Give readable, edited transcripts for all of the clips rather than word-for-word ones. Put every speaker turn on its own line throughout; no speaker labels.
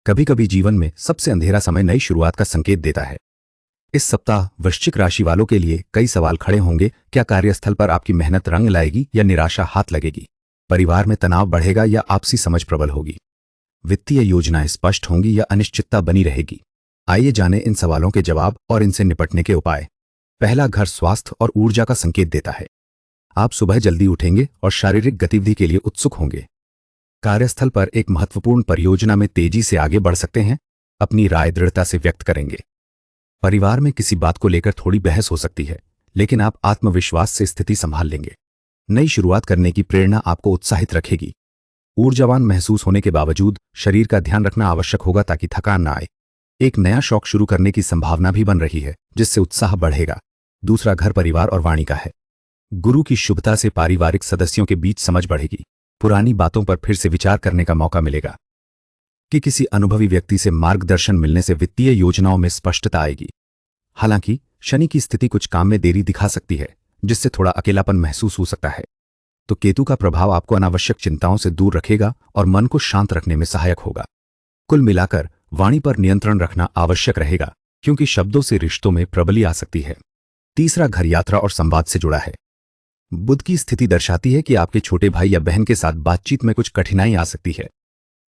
कभी कभी जीवन में सबसे अंधेरा समय नई शुरुआत का संकेत देता है। इस सप्ताह वृश्चिक राशि वालों के लिए कई सवाल खड़े होंगे। क्या कार्यस्थल पर आपकी मेहनत रंग लाएगी या निराशा हाथ लगेगी? परिवार में तनाव बढ़ेगा या आपसी समझ प्रबल होगी? वित्तीय योजनाएं स्पष्ट होंगी या अनिश्चितता बनी रहेगी? आइए जानें इन सवालों के जवाब और इनसे निपटने के उपाय। पहला, घर स्वास्थ्य और ऊर्जा का संकेत देता है। आप सुबह जल्दी उठेंगे और शारीरिक गतिविधि के लिए उत्सुक होंगे। कार्यस्थल पर एक महत्वपूर्ण परियोजना में तेजी से आगे बढ़ सकते हैं। अपनी राय दृढ़ता से व्यक्त करेंगे। परिवार में किसी बात को लेकर थोड़ी बहस हो सकती है, लेकिन आप आत्मविश्वास से स्थिति संभाल लेंगे। नई शुरुआत करने की प्रेरणा आपको उत्साहित रखेगी। ऊर्जावान महसूस होने के बावजूद शरीर का ध्यान रखना आवश्यक होगा ताकि थकान न आए। एक नया शौक शुरू करने की संभावना भी बन रही है, जिससे उत्साह बढ़ेगा। दूसरा, घर परिवार और वाणी का है। गुरु की शुभता से पारिवारिक सदस्यों के बीच समझ बढ़ेगी। पुरानी बातों पर फिर से विचार करने का मौका मिलेगा कि किसी अनुभवी व्यक्ति से मार्गदर्शन मिलने से वित्तीय योजनाओं में स्पष्टता आएगी। हालांकि शनि की स्थिति कुछ काम में देरी दिखा सकती है, जिससे थोड़ा अकेलापन महसूस हो सकता है। तो केतु का प्रभाव आपको अनावश्यक चिंताओं से दूर रखेगा और मन को शांत रखने में सहायक होगा। कुल मिलाकर वाणी पर नियंत्रण रखना आवश्यक रहेगा, क्योंकि शब्दों से रिश्तों में प्रबली आ सकती है। तीसरा, घर यात्रा और संवाद से जुड़ा है। बुध की स्थिति दर्शाती है कि आपके छोटे भाई या बहन के साथ बातचीत में कुछ कठिनाई आ सकती है।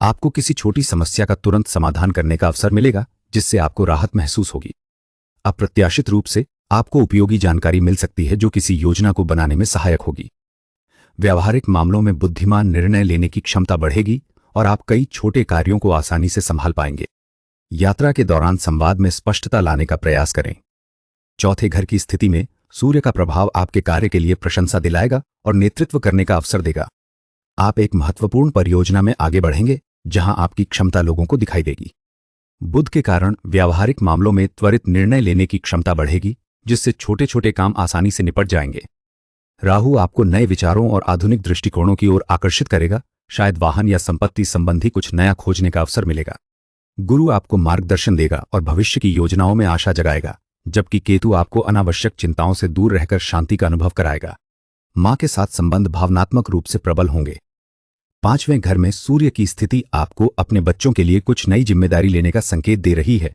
आपको किसी छोटी समस्या का तुरंत समाधान करने का अवसर मिलेगा, जिससे आपको राहत महसूस होगी। अप्रत्याशित रूप से आपको उपयोगी जानकारी मिल सकती है, जो किसी योजना को बनाने में सहायक होगी। व्यावहारिक मामलों में बुद्धिमान निर्णय लेने की क्षमता बढ़ेगी और आप कई छोटे कार्यों को आसानी से संभाल पाएंगे। यात्रा के दौरान संवाद में स्पष्टता लाने का प्रयास करें। चौथे, घर की स्थिति में सूर्य का प्रभाव आपके कार्य के लिए प्रशंसा दिलाएगा और नेतृत्व करने का अवसर देगा। आप एक महत्वपूर्ण परियोजना में आगे बढ़ेंगे, जहां आपकी क्षमता लोगों को दिखाई देगी। बुध के कारण व्यावहारिक मामलों में त्वरित निर्णय लेने की क्षमता बढ़ेगी, जिससे छोटे छोटे काम आसानी से निपट जाएंगे। राहु आपको नए विचारों और आधुनिक दृष्टिकोणों की ओर आकर्षित करेगा। शायद वाहन या संपत्ति संबंधी कुछ नया खोजने का अवसर मिलेगा। गुरु आपको मार्गदर्शन देगा और भविष्य की योजनाओं में आशा जगाएगा, जबकि केतु आपको अनावश्यक चिंताओं से दूर रहकर शांति का अनुभव कराएगा। मां के साथ संबंध भावनात्मक रूप से प्रबल होंगे। पांचवें घर में सूर्य की स्थिति आपको अपने बच्चों के लिए कुछ नई जिम्मेदारी लेने का संकेत दे रही है।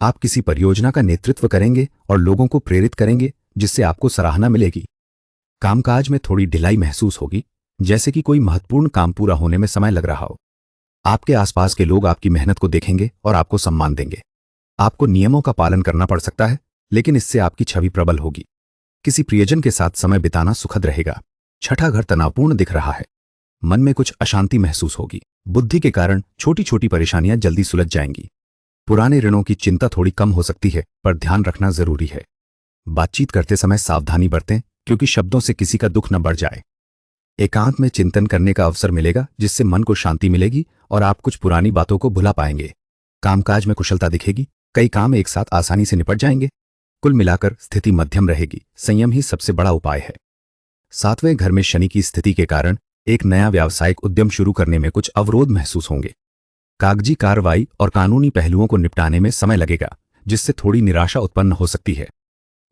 आप किसी परियोजना का नेतृत्व करेंगे और लोगों को प्रेरित करेंगे, जिससे आपको सराहना मिलेगी। कामकाज में थोड़ी ढिलाई महसूस होगी, जैसे कि कोई महत्वपूर्ण काम पूरा होने में समय लग रहा हो। आपके आसपास के लोग आपकी मेहनत को देखेंगे और आपको सम्मान देंगे। आपको नियमों का पालन करना पड़ सकता है, लेकिन इससे आपकी छवि प्रबल होगी। किसी प्रियजन के साथ समय बिताना सुखद रहेगा। छठा घर तनावपूर्ण दिख रहा है। मन में कुछ अशांति महसूस होगी। बुद्धि के कारण छोटी छोटी परेशानियां जल्दी सुलझ जाएंगी। पुराने ऋणों की चिंता थोड़ी कम हो सकती है, पर ध्यान रखना जरूरी है। बातचीत करते समय सावधानी बरतें, क्योंकि शब्दों से किसी का दुख न बढ़ जाए। एकांत में चिंतन करने का अवसर मिलेगा, जिससे मन को शांति मिलेगी और आप कुछ पुरानी बातों को भुला पाएंगे। कामकाज में कुशलता दिखेगी। कई काम एक साथ आसानी से निपट जाएंगे। कुल मिलाकर स्थिति मध्यम रहेगी। संयम ही सबसे बड़ा उपाय है। सातवें घर में शनि की स्थिति के कारण एक नया व्यावसायिक उद्यम शुरू करने में कुछ अवरोध महसूस होंगे। कागजी कार्रवाई और कानूनी पहलुओं को निपटाने में समय लगेगा, जिससे थोड़ी निराशा उत्पन्न हो सकती है।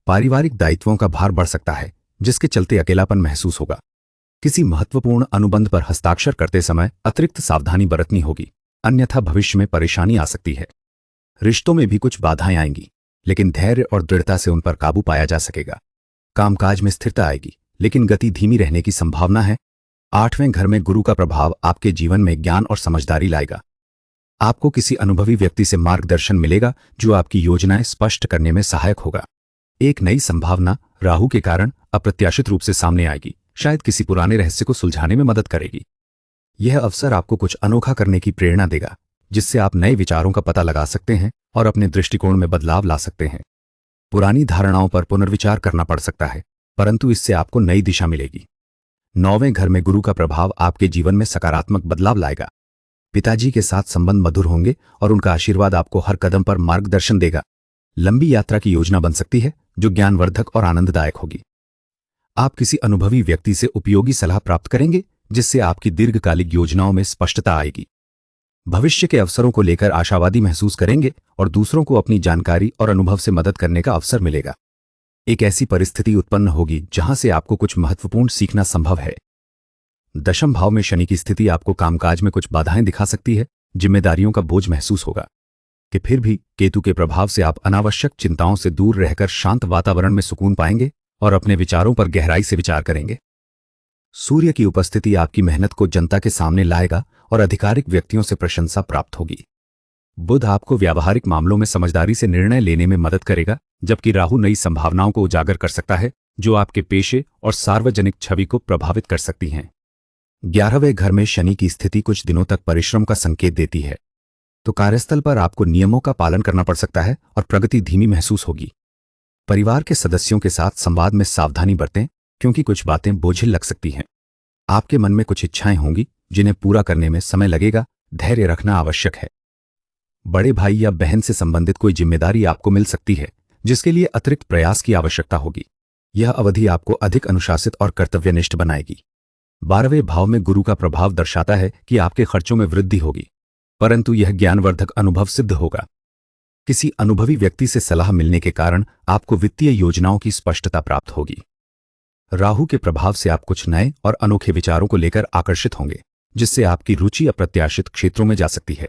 पारिवारिक दायित्वों का भार बढ़ सकता है, जिसके चलते अकेलापन महसूस होगा। किसी महत्वपूर्ण अनुबंध पर हस्ताक्षर करते समय अतिरिक्त सावधानी बरतनी होगी, अन्यथा भविष्य में परेशानी आ सकती है। रिश्तों में भी कुछ बाधाएं आएंगी, लेकिन धैर्य और दृढ़ता से उन पर काबू पाया जा सकेगा। कामकाज में स्थिरता आएगी, लेकिन गति धीमी रहने की संभावना है। आठवें घर में गुरु का प्रभाव आपके जीवन में ज्ञान और समझदारी लाएगा। आपको किसी अनुभवी व्यक्ति से मार्गदर्शन मिलेगा, जो आपकी योजनाएं स्पष्ट करने में सहायक होगा। एक नई संभावना राहु के कारण अप्रत्याशित रूप से सामने आएगी, शायद किसी पुराने रहस्य को सुलझाने में मदद करेगी। यह अवसर आपको कुछ अनोखा करने की प्रेरणा देगा, जिससे आप नए विचारों का पता लगा सकते हैं और अपने दृष्टिकोण में बदलाव ला सकते हैं। पुरानी धारणाओं पर पुनर्विचार करना पड़ सकता है, परंतु इससे आपको नई दिशा मिलेगी। नौवें घर में गुरु का प्रभाव आपके जीवन में सकारात्मक बदलाव लाएगा। पिताजी के साथ संबंध मधुर होंगे और उनका आशीर्वाद आपको हर कदम पर मार्गदर्शन देगा। लंबी यात्रा की योजना बन सकती है, जो ज्ञानवर्धक और आनंददायक होगी। आप किसी अनुभवी व्यक्ति से उपयोगी सलाह प्राप्त करेंगे, जिससे आपकी दीर्घकालिक योजनाओं में स्पष्टता आएगी। भविष्य के अवसरों को लेकर आशावादी महसूस करेंगे और दूसरों को अपनी जानकारी और अनुभव से मदद करने का अवसर मिलेगा। एक ऐसी परिस्थिति उत्पन्न होगी जहां से आपको कुछ महत्वपूर्ण सीखना संभव है। दशम भाव में शनि की स्थिति आपको कामकाज में कुछ बाधाएं दिखा सकती है, जिम्मेदारियों का बोझ महसूस होगा। कि फिर भी केतु के प्रभाव से आप अनावश्यक चिंताओं से दूर रहकर शांत वातावरण में सुकून पाएंगे और अपने विचारों पर गहराई से विचार करेंगे। सूर्य की उपस्थिति आपकी मेहनत को जनता के सामने लाएगा और आधिकारिक व्यक्तियों से प्रशंसा प्राप्त होगी। बुध आपको व्यावहारिक मामलों में समझदारी से निर्णय लेने में मदद करेगा, जबकि राहु नई संभावनाओं को उजागर कर सकता है जो आपके पेशे और सार्वजनिक छवि को प्रभावित कर सकती हैं। 11वें घर में शनि की स्थिति कुछ दिनों तक परिश्रम का संकेत देती है, तो कार्यस्थल पर आपको नियमों का पालन करना पड़ सकता है और प्रगति धीमी महसूस होगी। परिवार के सदस्यों के साथ संवाद में सावधानी बरतें, क्योंकि कुछ बातें बोझिल लग सकती हैं। आपके मन में कुछ इच्छाएं होंगी जिन्हें पूरा करने में समय लगेगा। धैर्य रखना आवश्यक है। बड़े भाई या बहन से संबंधित कोई जिम्मेदारी आपको मिल सकती है, जिसके लिए अतिरिक्त प्रयास की आवश्यकता होगी। यह अवधि आपको अधिक अनुशासित और कर्तव्यनिष्ठ बनाएगी। 12वें भाव में गुरु का प्रभाव दर्शाता है कि आपके खर्चों में वृद्धि होगी, परंतु यह ज्ञानवर्धक अनुभव सिद्ध होगा। किसी अनुभवी व्यक्ति से सलाह मिलने के कारण आपको वित्तीय योजनाओं की स्पष्टता प्राप्त होगी। राहु के प्रभाव से आप कुछ नए और अनोखे विचारों को लेकर आकर्षित होंगे, जिससे आपकी रुचि अप्रत्याशित क्षेत्रों में जा सकती है।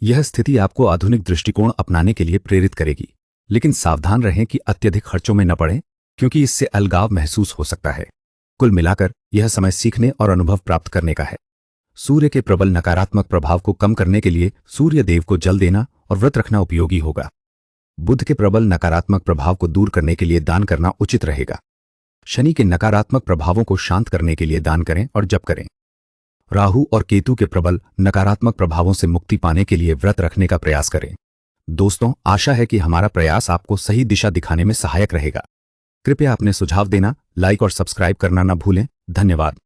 यह स्थिति आपको आधुनिक दृष्टिकोण अपनाने के लिए प्रेरित करेगी, लेकिन सावधान रहें कि अत्यधिक खर्चों में न पड़ें, क्योंकि इससे अलगाव महसूस हो सकता है। कुल मिलाकर यह समय सीखने और अनुभव प्राप्त करने का है। सूर्य के प्रबल नकारात्मक प्रभाव को कम करने के लिए सूर्य देव को जल देना और व्रत रखना उपयोगी होगा। बुध के प्रबल नकारात्मक प्रभाव को दूर करने के लिए दान करना उचित रहेगा। शनि के नकारात्मक प्रभावों को शांत करने के लिए दान करें और जप करें। राहु और केतु के प्रबल नकारात्मक प्रभावों से मुक्ति पाने के लिए व्रत रखने का प्रयास करें। दोस्तों, आशा है कि हमारा प्रयास आपको सही दिशा दिखाने में सहायक रहेगा। कृपया अपने सुझाव देना, लाइक और सब्सक्राइब करना न भूलें। धन्यवाद।